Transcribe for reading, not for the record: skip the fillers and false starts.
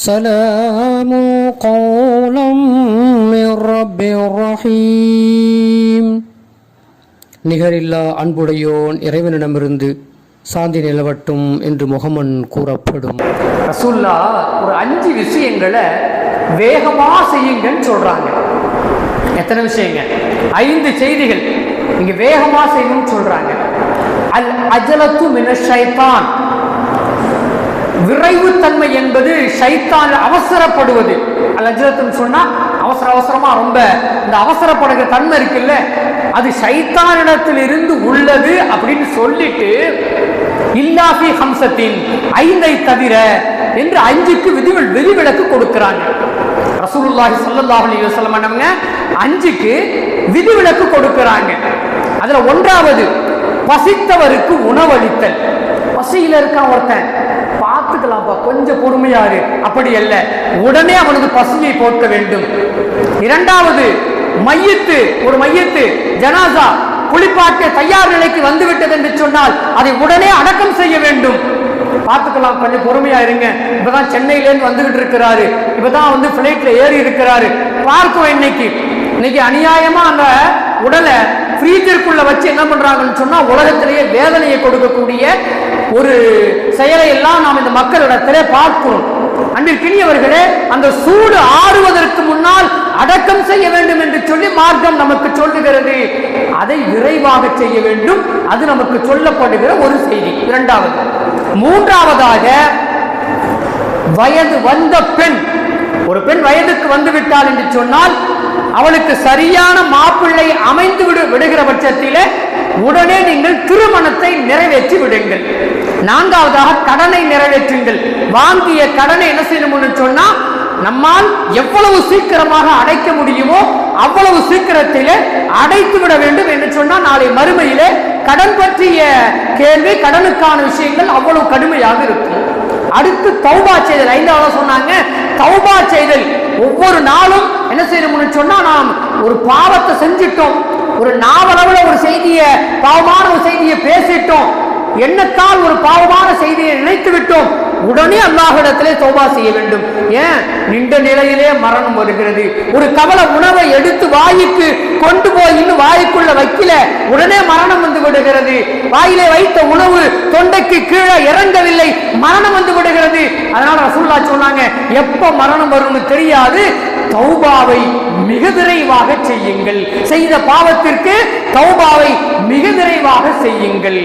سلام قولا من رب رحيم. நிகரில்லா அன்புடையோன் இறைவனிடமிருந்து சாந்தி நிலவட்டும் என்று முகமன் கூறப்படும். ரசூல்லா ஒரு 5 விஷயங்களை வேகமா செய்யுங்கன்னு சொல்றாங்க. எத்தனை விஷயங்க? 5 செய்திகள் நீங்க வேகமா செய்யணும்னு சொல்றாங்க. அல் அஜலத்து மினஷ் ஷைத்தான், விரைவுத்தன்மை என்பது ஷைத்தான், அவசரப்படுவது. அல் அஜலத்துன்னு சொன்னா அவசரமா ரொம்ப இந்த அவசரப்படுகிற தன்மை இருக்குல்ல, அது ஷைத்தானிடத்தில் இருந்து உள்ளது அப்படின்னு சொல்லிட்டு இல்லாஃபி ஹம்சத்தின், 5ஐ தவிர என்று 5க்கு விதிவிலக்கு கொடுக்கிறாங்க. ரசூலுல்லாஹி ஸல்லல்லாஹு அலைஹி வஸல்லம் அவங்க 5க்கு விதிவிலக்கு கொடுக்கிறாங்க. அதுல 1வது பசித்தவருக்கு உணவளித்தல். பசியில இருக்கான் ஒருத்தன், பார்த்துக்கலாம்ப்பா, கொஞ்சம் பொறுமையாரு, அப்படி அல்ல, உடனே அவனுக்கு பசியை போக்க வேண்டும். 2வது மையத்து, ஒரு மையத்து ஜனாசா குளிப்பாட்ட தயார் நிலைக்கு வந்துவிட்டது என்று சொன்னால் அதை உடனே அடக்கம் செய்ய வேண்டும். பார்த்துக்கலாம், கொஞ்சம் பொறுமையா இருங்க, இப்பதான் சென்னையிலேருந்து வந்துகிட்டு இருக்கிறாரு, இப்பதான் பிளைட்ல ஏறி இருக்கிறாரு, பார்க்கும். இன்னைக்கு அநியாயமா அந்த உடலை ஃப்ரீஜருக்குள்ள வச்சு என்ன பண்றாங்கன்னு சொன்னா உலகத்திலேயே வேதனையை கொடுக்கக்கூடிய ஒரு செயலை எல்லாம் நாம் இந்த மக்களிடத்திலே பார்க்கிறோம். அன்பிற்கினியவர்களே, அந்த சூடு ஆறுவதற்கு முன்னால் அடக்கம் செய்ய வேண்டும் என்று சொல்லி மார்க்கம் நமக்கு சொல்லுகிறது. அதை விரைவாக செய்ய வேண்டும், அது நமக்கு சொல்லப்படுகிற ஒரு செய்தி. 2வது. 3வதாக வயது வந்த பெண், ஒரு பெண் வயதுக்கு வந்து விட்டாள் என்று சொன்னால் அவளுக்கு சரியான மாப்பிள்ளை அமைந்து விடுகிற பட்சத்திலே உடனே நீங்கள் திருமணத்தை நிறைவேற்றி விடுங்கள். 4வதாக கடனை நிறைவேற்றுங்கள். வாங்கிய கடனை என்ன செய்யணும்னு சொன்னா நம்மால் எவ்வளவு சீக்கிரமாக அடைக்க முடியுமோ அவ்வளவு சீக்கிரத்திலே அடைத்து விட வேண்டும் என்று சொன்னா நாளை மறுமையிலே கடன் பற்றிய கேள்வி, கடனுக்கான விஷயங்கள் அவ்வளவு கடுமையாக இருக்கும். அடுத்து தௌபா செய்தல். 5வது சொன்னாங்க தௌபா செய்தல். ஒவ்வொரு நாளும் என்ன செய்யணும்னு சொன்னா நாம் ஒரு பாவத்தை செஞ்சிட்டோம், ஒரு நாவளவுல ஒரு செய்தியை, பாவமான ஒரு செய்தியை பேசிட்டோம், எண்ணத்தால் ஒரு பாவமான செய்தியை நினைத்து விட்டோம், உடனே அல்லாஹ்விடத்திலே தௌபா செய்ய வேண்டும். ஏன்? நின்ற நிலையிலே மரணம் வருகிறது. ஒரு கவல உணவை எடுத்து வாய்க்கு கொண்டு போய் இன்னும் வாய்க்குள்ள வைக்கல, உடனே மரணம் வந்து விடுகிறது. வாயிலே வைத்த உணவு தொண்டைக்கு கீழே இறங்கவில்லை, மரணம் வந்து விடுகிறது. அதனால ரசூலுல்லாஹ் சொன்னாங்க, எப்ப மரணம் வரும்னு தெரியாது, தௌபாவை மிக விரைவாக செய்யுங்கள். செய்த பாவத்திற்கு தௌபாவை மிக விரைவாக செய்யுங்கள்.